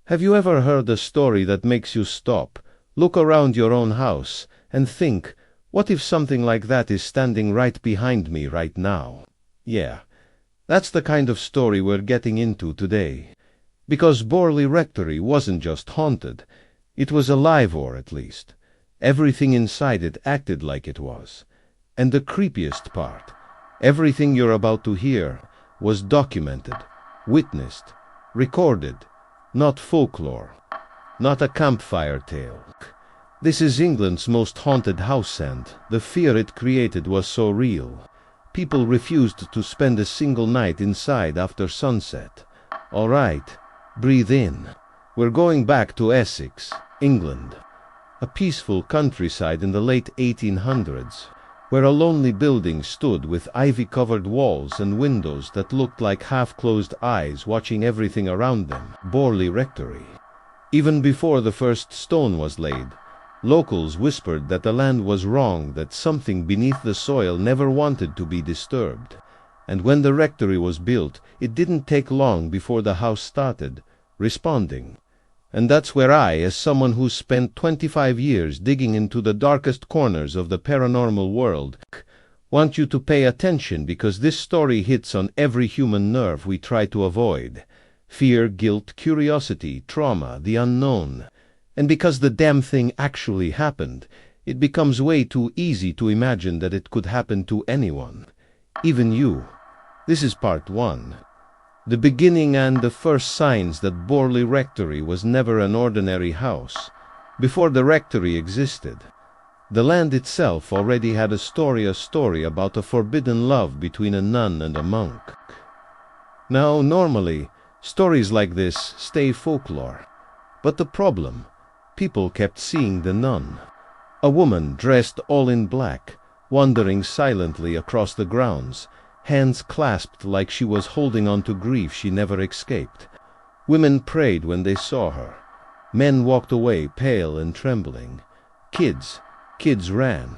Have you ever heard a story that makes you stop, look around your own house, and think, what if something like that is standing right behind me right now? Yeah, that's the kind of story we're getting into today. Because Borley Rectory wasn't just haunted, it was alive, or at least everything inside it acted like it was. And the creepiest part, everything you're about to hear was documented, witnessed, recorded, not folklore, not a campfire tale. This is England's most haunted house, and the fear it created was so real. People refused to spend a single night inside after sunset. All right, breathe in. We're going back to Essex, England, a peaceful countryside in the late 1800s, where a lonely building stood with ivy-covered walls and windows that looked like half-closed eyes watching everything around them. Borley Rectory. Even before the first stone was laid, locals whispered that the land was wrong, that something beneath the soil never wanted to be disturbed. And when the rectory was built, it didn't take long before the house started responding. And that's where I, as someone who's spent 25 years digging into the darkest corners of the paranormal world, want you to pay attention, because this story hits on every human nerve we try to avoid. Fear, guilt, curiosity, trauma, the unknown. And because the damn thing actually happened, it becomes way too easy to imagine that it could happen to anyone. Even you. This is part 1. The beginning and the first signs that Borley Rectory was never an ordinary house. Before the rectory existed, the land itself already had a story about a forbidden love between a nun and a monk. Now, normally, stories like this stay folklore. But the problem, people kept seeing the nun. A woman dressed all in black, wandering silently across the grounds, hands clasped like she was holding on to grief she never escaped. Women prayed when they saw her. Men walked away pale and trembling. Kids ran.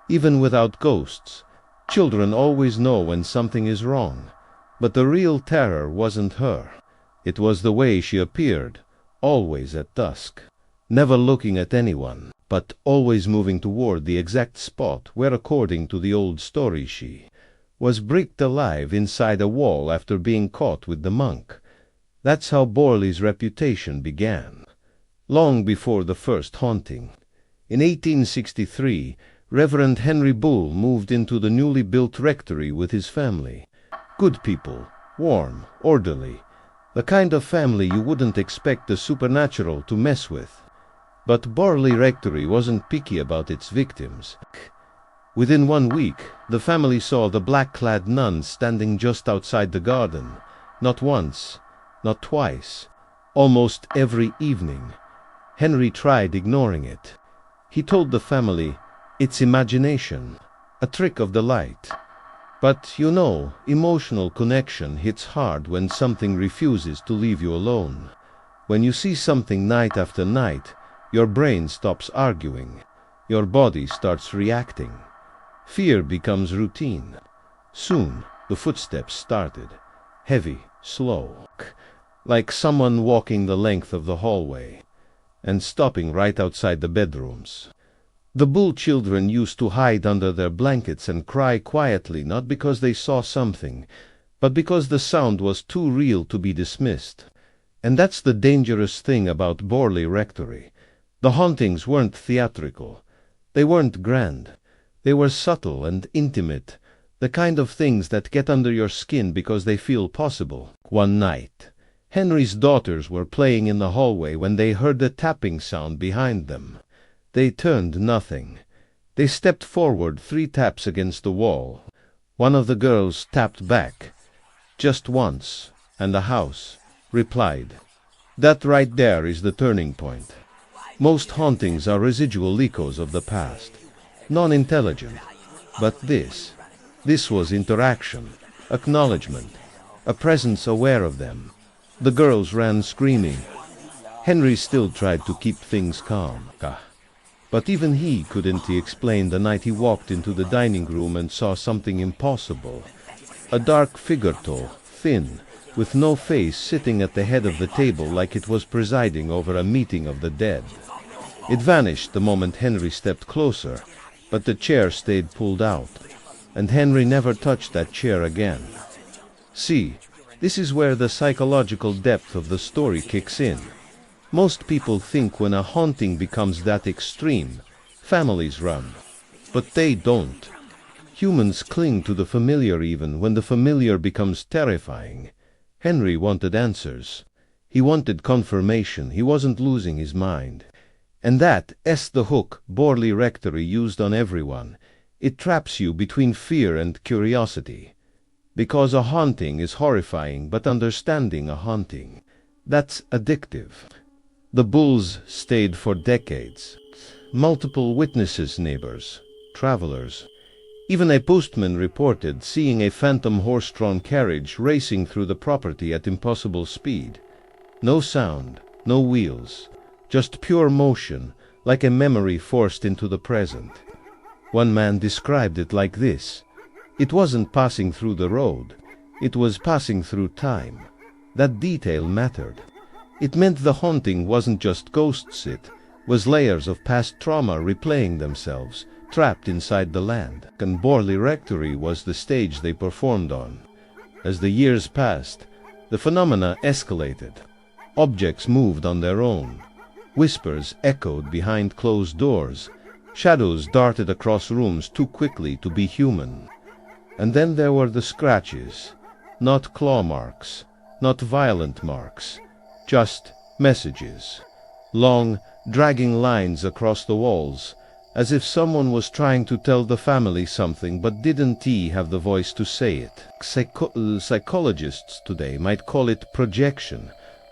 Even without ghosts, children always know when something is wrong. But the real terror wasn't her. It was the way she appeared, always at dusk, never looking at anyone, but always moving toward the exact spot where, according to the old story, she was bricked alive inside a wall after being caught with the monk. That's how Borley's reputation began. Long before the first haunting. In 1863, Reverend Henry Bull moved into the newly built rectory with his family. Good people, warm, orderly, the kind of family you wouldn't expect the supernatural to mess with. But Borley Rectory wasn't picky about its victims. Within 1 week, the family saw the black-clad nun standing just outside the garden. Not once, not twice, almost every evening. Henry tried ignoring it. He told the family, it's imagination, a trick of the light. But, you know, emotional connection hits hard when something refuses to leave you alone. When you see something night after night, your brain stops arguing. Your body starts reacting. Fear becomes routine. Soon, the footsteps started. Heavy, slow, like someone walking the length of the hallway, and stopping right outside the bedrooms. The Bull children used to hide under their blankets and cry quietly, not because they saw something, but because the sound was too real to be dismissed. And that's the dangerous thing about Borley Rectory. The hauntings weren't theatrical. They weren't grand. They were subtle and intimate, the kind of things that get under your skin because they feel possible. One night, Henry's daughters were playing in the hallway when they heard a tapping sound behind them. They turned nothing. They stepped forward 3 taps against the wall. One of the girls tapped back, just once, and the house replied. That right there is the turning point. Most hauntings are residual echoes of the past. Non-intelligent, but this was interaction, acknowledgement, a presence aware of them. The girls ran screaming. Henry still tried to keep things calm, but even he couldn't explain the night he walked into the dining room and saw something impossible. A dark figure, tall, thin, with no face, sitting at the head of the table like it was presiding over a meeting of the dead. It vanished the moment Henry stepped closer, but the chair stayed pulled out, and Henry never touched that chair again. See, this is where the psychological depth of the story kicks in. Most people think when a haunting becomes that extreme, families run. But they don't. Humans cling to the familiar even when the familiar becomes terrifying. Henry wanted answers. He wanted confirmation. He wasn't losing his mind. And that's the hook Borley Rectory used on everyone. It traps you between fear and curiosity. Because a haunting is horrifying, but understanding a haunting, that's addictive. The bulls stayed for decades. Multiple witnesses, neighbors, travelers. Even a postman reported seeing a phantom horse-drawn carriage racing through the property at impossible speed. No sound, no wheels, just pure motion, like a memory forced into the present. One man described it like this: it wasn't passing through the road, it was passing through time. That detail mattered. It meant the haunting wasn't just ghosts, it was layers of past trauma replaying themselves, trapped inside the land. And Borley Rectory was the stage they performed on. As the years passed, the phenomena escalated. Objects moved on their own. Whispers echoed behind closed doors. Shadows darted across rooms too quickly to be human. And then there were the scratches. Not claw marks, not violent marks, just messages. Long, dragging lines across the walls, as if someone was trying to tell the family something but didn't have the voice to say it. Psychologists today might call it projection,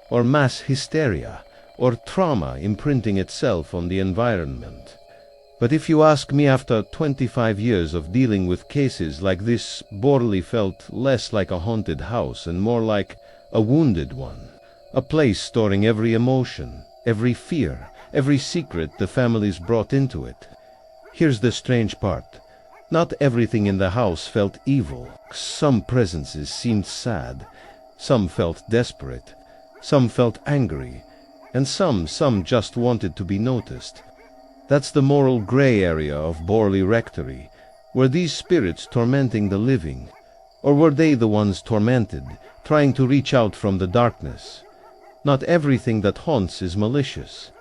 or mass hysteria, or trauma imprinting itself on the environment. But if you ask me, after 25 years of dealing with cases like this, Borley felt less like a haunted house and more like a wounded one. A place storing every emotion, every fear, every secret the families brought into it. Here's the strange part. Not everything in the house felt evil. Some presences seemed sad, some felt desperate, some felt angry, and some just wanted to be noticed. That's the moral gray area of Borley Rectory. Were these spirits tormenting the living? Or were they the ones tormented, trying to reach out from the darkness? Not everything that haunts is malicious.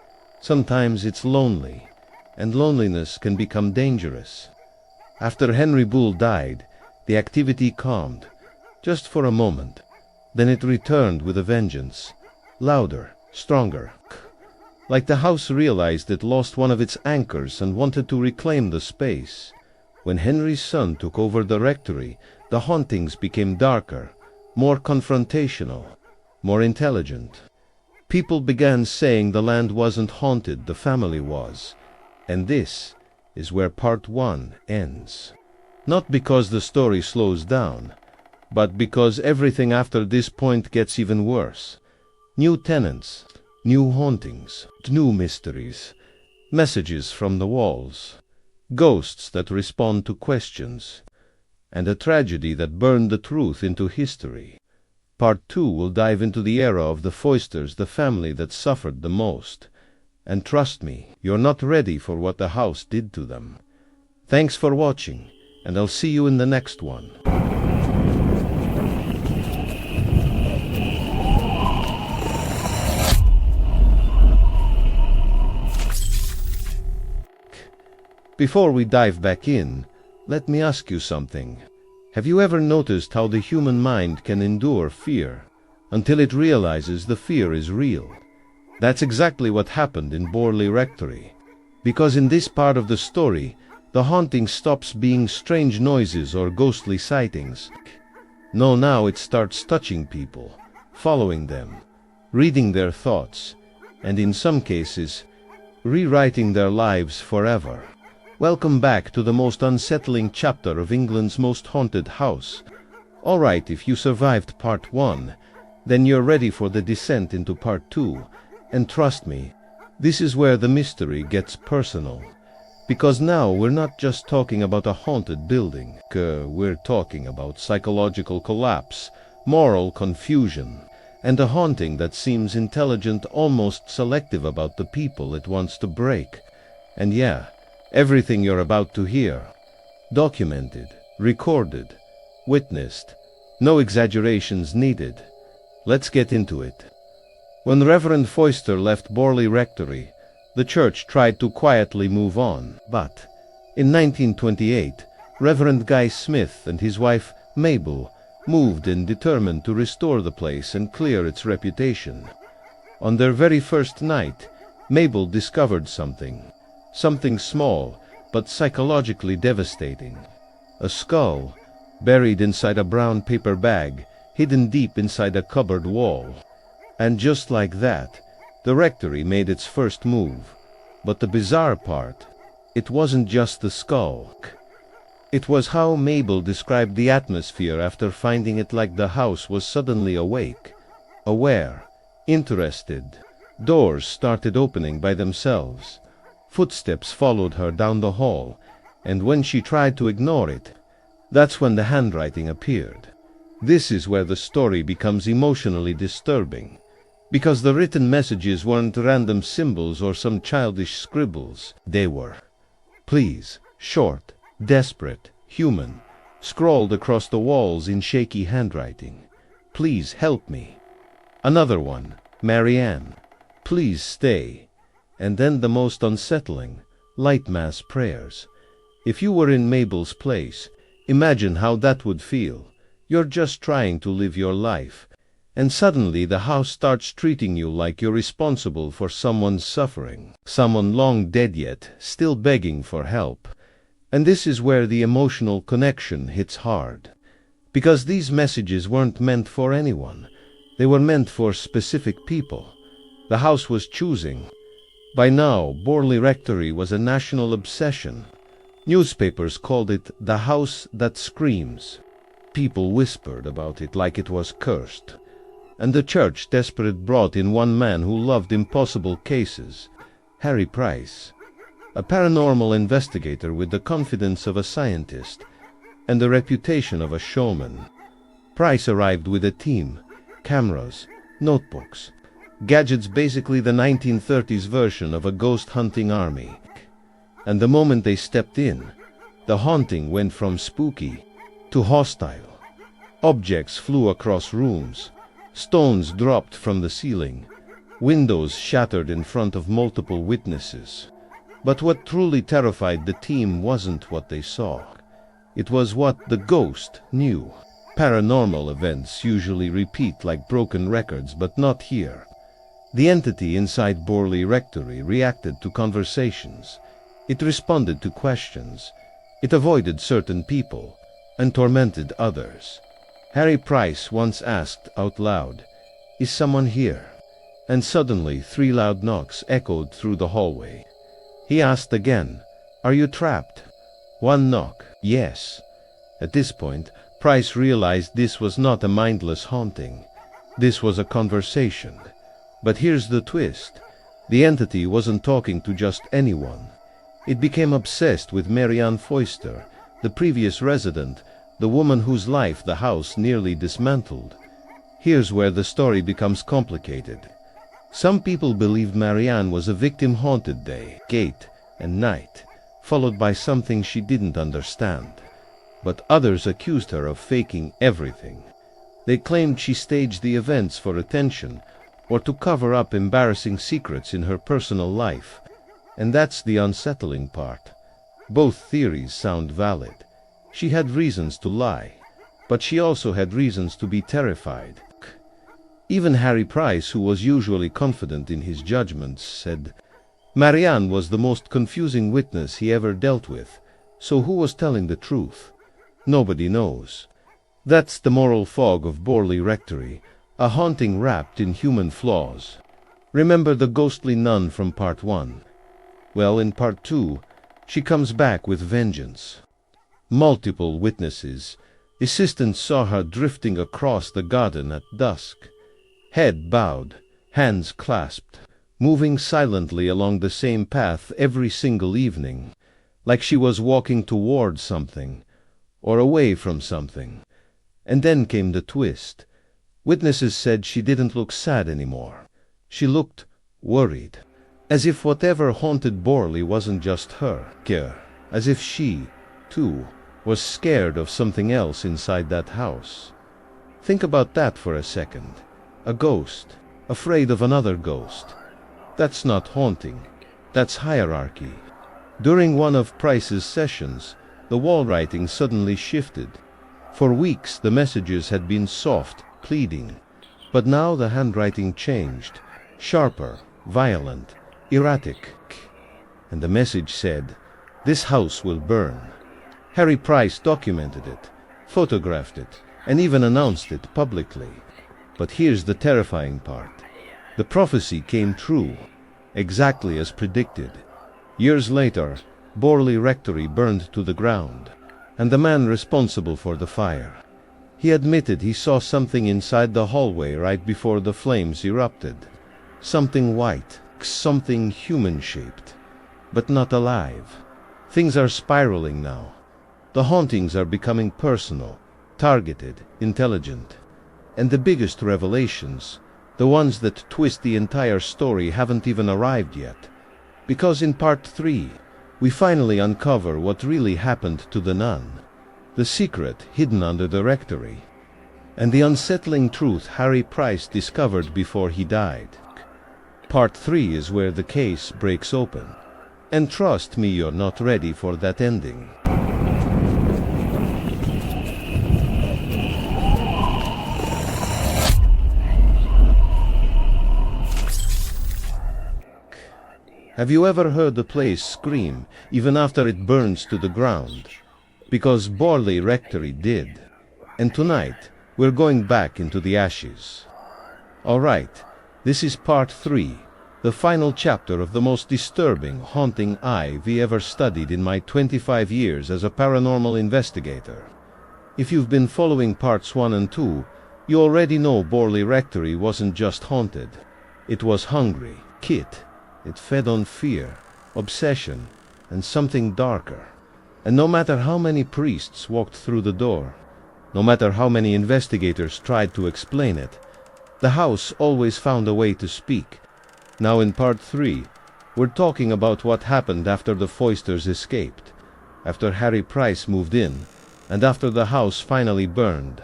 Sometimes it's lonely, and loneliness can become dangerous. After Henry Bull died, the activity calmed, just for a moment. Then it returned with a vengeance, louder, stronger. Like the house realized it lost one of its anchors and wanted to reclaim the space. When Henry's son took over the rectory, the hauntings became darker, more confrontational, more intelligent. People began saying the land wasn't haunted, the family was. And this is where part 1 ends. Not because the story slows down, but because everything after this point gets even worse. New tenants, new hauntings, new mysteries, messages from the walls, ghosts that respond to questions, and a tragedy that burned the truth into history. Part 2 will dive into the era of the Foysters, the family that suffered the most. And trust me, you're not ready for what the house did to them. Thanks for watching, and I'll see you in the next one. Before we dive back in, let me ask you something. Have you ever noticed how the human mind can endure fear until it realizes the fear is real? That's exactly what happened in Borley Rectory. Because in this part of the story, the haunting stops being strange noises or ghostly sightings. No, now it starts touching people, following them, reading their thoughts, and in some cases, rewriting their lives forever. Welcome back to the most unsettling chapter of England's most haunted house. All right, if you survived part 1, then you're ready for the descent into part 2. And trust me, this is where the mystery gets personal. Because now we're not just talking about a haunted building. We're talking about psychological collapse, moral confusion, and a haunting that seems intelligent, almost selective about the people it wants to break. And yeah, everything you're about to hear, documented, recorded, witnessed, no exaggerations needed. Let's get into it. When Reverend Foister left Borley Rectory, the church tried to quietly move on, but in 1928, Reverend Guy Smith and his wife Mabel moved and determined to restore the place and clear its reputation. On their very first night, Mabel discovered something small but psychologically devastating. A skull, buried inside a brown paper bag, hidden deep inside a cupboard wall. And just like that, the rectory made its first move. But the bizarre part, it wasn't just the skull. It was how Mabel described the atmosphere after finding it, like the house was suddenly awake, aware, interested. Doors started opening by themselves. Footsteps followed her down the hall, and when she tried to ignore it, that's when the handwriting appeared. This is where the story becomes emotionally disturbing, because the written messages weren't random symbols or some childish scribbles. They were, "Please," short, desperate, human, scrawled across the walls in shaky handwriting. "Please help me." Another one, "Marianne, please stay." And then the most unsettling, light mass prayers. If you were in Mabel's place, imagine how that would feel. You're just trying to live your life, and suddenly the house starts treating you like you're responsible for someone's suffering, someone long dead yet still begging for help. And this is where the emotional connection hits hard, because these messages weren't meant for anyone. They were meant for specific people. The house was choosing. By now, Borley Rectory was a national obsession. Newspapers called it the house that screams. People whispered about it like it was cursed. And the church, desperate, brought in one man who loved impossible cases, Harry Price, a paranormal investigator with the confidence of a scientist and the reputation of a showman. Price arrived with a team, cameras, notebooks, gadgets, basically the 1930s version of a ghost hunting army. And the moment they stepped in, the haunting went from spooky to hostile. Objects flew across rooms, stones dropped from the ceiling, windows shattered in front of multiple witnesses. But what truly terrified the team wasn't what they saw. It was what the ghost knew. Paranormal events usually repeat like broken records, but not here. The entity inside Borley Rectory reacted to conversations. It responded to questions. It avoided certain people and tormented others. Harry Price once asked out loud, "Is someone here?" And suddenly 3 loud knocks echoed through the hallway. He asked again, "Are you trapped?" 1 knock, "Yes." At this point, Price realized this was not a mindless haunting. This was a conversation. But here's the twist. The entity wasn't talking to just anyone. It became obsessed with Marianne Foister, the previous resident, the woman whose life the house nearly dismantled. Here's where the story becomes complicated. Some people believed Marianne was a victim haunted day, gate, and night, followed by something she didn't understand. But others accused her of faking everything. They claimed she staged the events for attention, or to cover up embarrassing secrets in her personal life. And that's the unsettling part. Both theories sound valid. She had reasons to lie, but she also had reasons to be terrified. Even Harry Price, who was usually confident in his judgments, said Marianne was the most confusing witness he ever dealt with. So who was telling the truth? Nobody knows. That's the moral fog of Borley Rectory, a haunting wrapped in human flaws. Remember the ghostly nun from part 1? Well, in part 2, she comes back with vengeance. Multiple witnesses. Assistants saw her drifting across the garden at dusk, head bowed, hands clasped, moving silently along the same path every single evening, like she was walking toward something, or away from something. And then came the twist. Witnesses said she didn't look sad anymore. She looked worried, as if whatever haunted Borley wasn't just her, as if she, too, was scared of something else inside that house. Think about that for a second. A ghost, afraid of another ghost. That's not haunting, that's hierarchy. During one of Price's sessions, the wall writing suddenly shifted. For weeks the messages had been soft, pleading, but now the handwriting changed, sharper, violent, erratic. And the message said, "This house will burn." Harry Price documented it, photographed it, and even announced it publicly. But here's the terrifying part. The prophecy came true, exactly as predicted. Years later, Borley Rectory burned to the ground, and the man responsible for the fire, he admitted he saw something inside the hallway right before the flames erupted. Something white, something human-shaped, but not alive. Things are spiraling now. The hauntings are becoming personal, targeted, intelligent. And the biggest revelations, the ones that twist the entire story, haven't even arrived yet. Because in part 3, we finally uncover what really happened to the nun, the secret hidden under the rectory, and the unsettling truth Harry Price discovered before he died. Part 3 is where the case breaks open. And trust me, you're not ready for that ending. Have you ever heard a place scream even after it burns to the ground? Because Borley Rectory did. And tonight, we're going back into the ashes. Alright, this is part 3, the final chapter of the most disturbing, haunting I've ever studied in my 25 years as a paranormal investigator. If you've been following parts 1 and 2, you already know Borley Rectory wasn't just haunted. It was hungry, It fed on fear, obsession, and something darker. And no matter how many priests walked through the door, no matter how many investigators tried to explain it, the house always found a way to speak. Now in part 3, we're talking about what happened after the Foysters escaped, after Harry Price moved in, and after the house finally burned.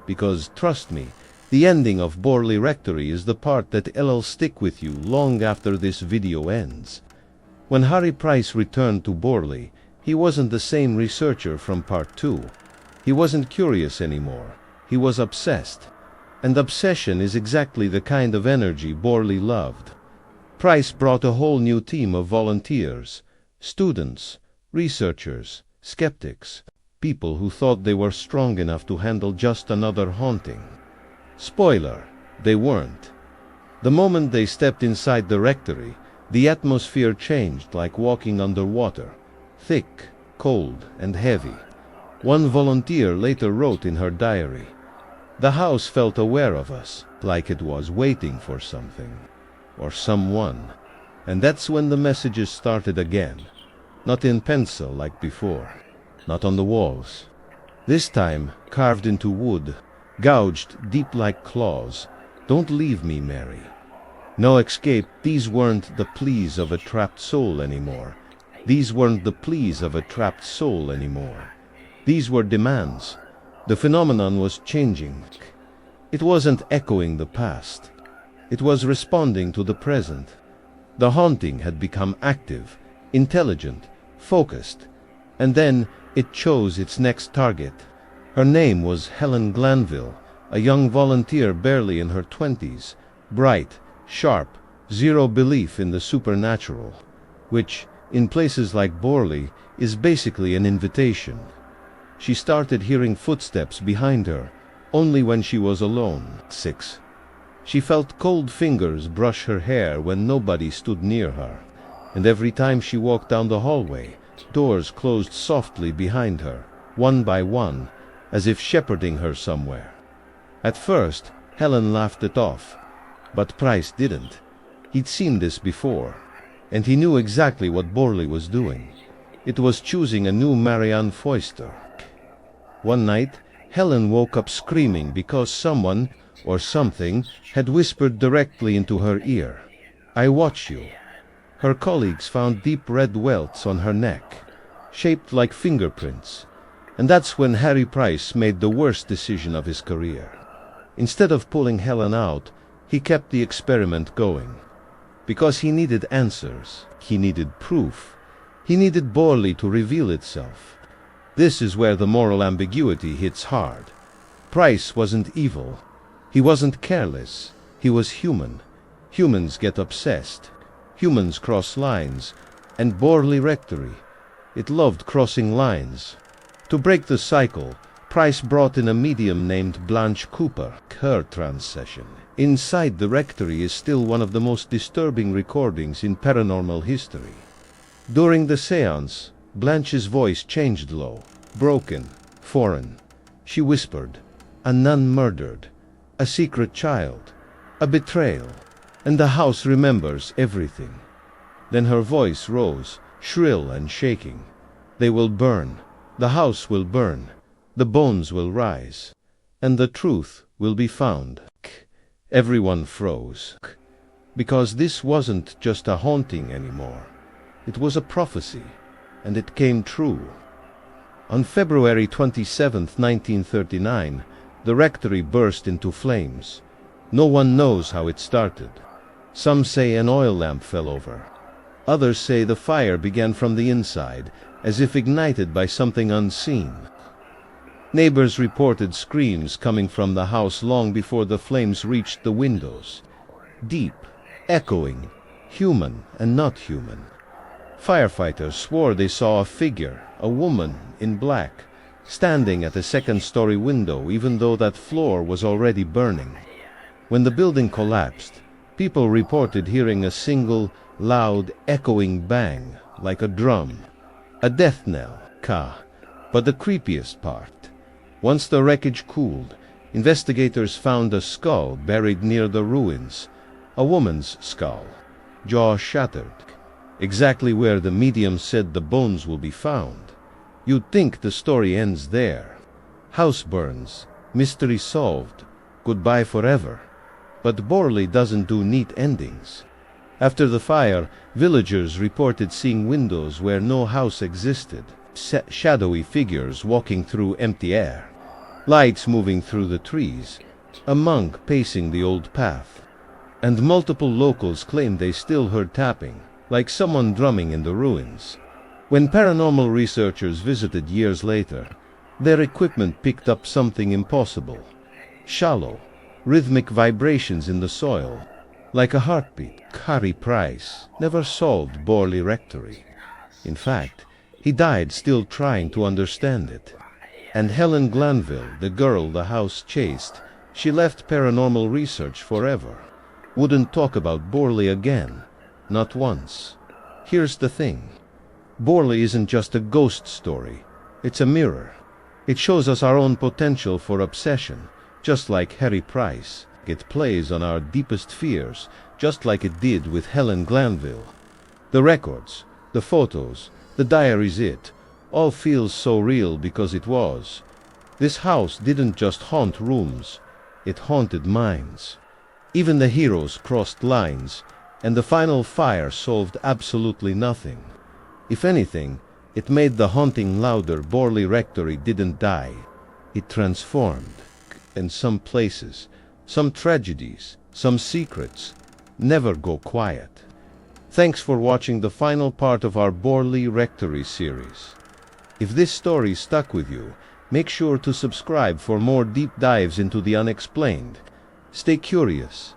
Because, trust me, the ending of Borley Rectory is the part that'll stick with you long after this video ends. When Harry Price returned to Borley, he wasn't the same researcher from part 2. He wasn't curious anymore. He was obsessed. And obsession is exactly the kind of energy Borley loved. Price brought a whole new team of volunteers, students, researchers, skeptics, people who thought they were strong enough to handle just another haunting. Spoiler, they weren't. The moment they stepped inside the rectory, the atmosphere changed like walking underwater, thick, cold, and heavy. One volunteer later wrote in her diary, "The house felt aware of us, like it was waiting for something, or someone." And that's when the messages started again. Not in pencil like before, not on the walls. This time carved into wood, gouged deep like claws. "Don't leave me, Mary." No escape. These weren't the pleas of a trapped soul anymore. These weren't the pleas of a trapped soul anymore. These were demands. The phenomenon was changing. It wasn't echoing the past. It was responding to the present. The haunting had become active, intelligent, focused, and then it chose its next target. Her name was Helen Glanville, a young volunteer barely in her 20s, bright, sharp, zero belief in the supernatural, which, in places like Borley, is basically an invitation. She started hearing footsteps behind her, only when she was alone. 6. She felt cold fingers brush her hair when nobody stood near her, and every time she walked down the hallway, doors closed softly behind her, one by one, as if shepherding her somewhere. At first, Helen laughed it off, but Price didn't. He'd seen this before, and he knew exactly what Borley was doing. It was choosing a new Marianne Foyster. One night, Helen woke up screaming because someone, or something, had whispered directly into her ear, "I watch you." Her colleagues found deep red welts on her neck, shaped like fingerprints, and that's when Harry Price made the worst decision of his career. Instead of pulling Helen out, he kept the experiment going. Because he needed answers, he needed proof, he needed Borley to reveal itself. This is where the moral ambiguity hits hard. Price wasn't evil. He wasn't careless. He was human. Humans get obsessed. Humans cross lines. And Borley Rectory, it loved crossing lines. To break the cycle, Price brought in a medium named Blanche Cooper, her trance session. Inside the rectory is still one of the most disturbing recordings in paranormal history. During the séance, Blanche's voice changed low, broken, foreign. She whispered, "A nun murdered, a secret child, a betrayal, and the house remembers everything." Then her voice rose, shrill and shaking. "They will burn, the house will burn, the bones will rise, and the truth will be found." Everyone froze, because this wasn't just a haunting anymore. It was a prophecy, and it came true. On February 27, 1939, the rectory burst into flames. No one knows how it started. Some say an oil lamp fell over. Others say the fire began from the inside, as if ignited by something unseen. Neighbors reported screams coming from the house long before the flames reached the windows. Deep, echoing, human and not human. Firefighters swore they saw a figure, a woman in black, standing at a second-story window even though that floor was already burning. When the building collapsed, people reported hearing a single, loud, echoing bang, like a drum. A death knell, But the creepiest part, once the wreckage cooled, investigators found a skull buried near the ruins. A woman's skull, jaw shattered, exactly where the medium said the bones will be found. You'd think the story ends there. House burns, mystery solved, goodbye forever. But Borley doesn't do neat endings. After the fire, villagers reported seeing windows where no house existed, shadowy figures walking through empty air, lights moving through the trees, a monk pacing the old path. And multiple locals claimed they still heard tapping, like someone drumming in the ruins. When paranormal researchers visited years later, their equipment picked up something impossible. Shallow, rhythmic vibrations in the soil, like a heartbeat. Harry Price never solved Borley Rectory. In fact, he died still trying to understand it. And Helen Glanville, the girl the house chased, she left paranormal research forever. Wouldn't talk about Borley again. Not once. Here's the thing. Borley isn't just a ghost story. It's a mirror. It shows us our own potential for obsession, just like Harry Price. It plays on our deepest fears, just like it did with Helen Glanville. The records, the photos, the diaries, it all feels so real because it was. This house didn't just haunt rooms. It haunted minds. Even the heroes crossed lines, and the final fire solved absolutely nothing. If anything, it made the haunting louder. Borley Rectory didn't die. It transformed. And some places, some tragedies, some secrets, never go quiet. Thanks for watching the final part of our Borley Rectory series. If this story stuck with you, make sure to subscribe for more deep dives into the unexplained. Stay curious,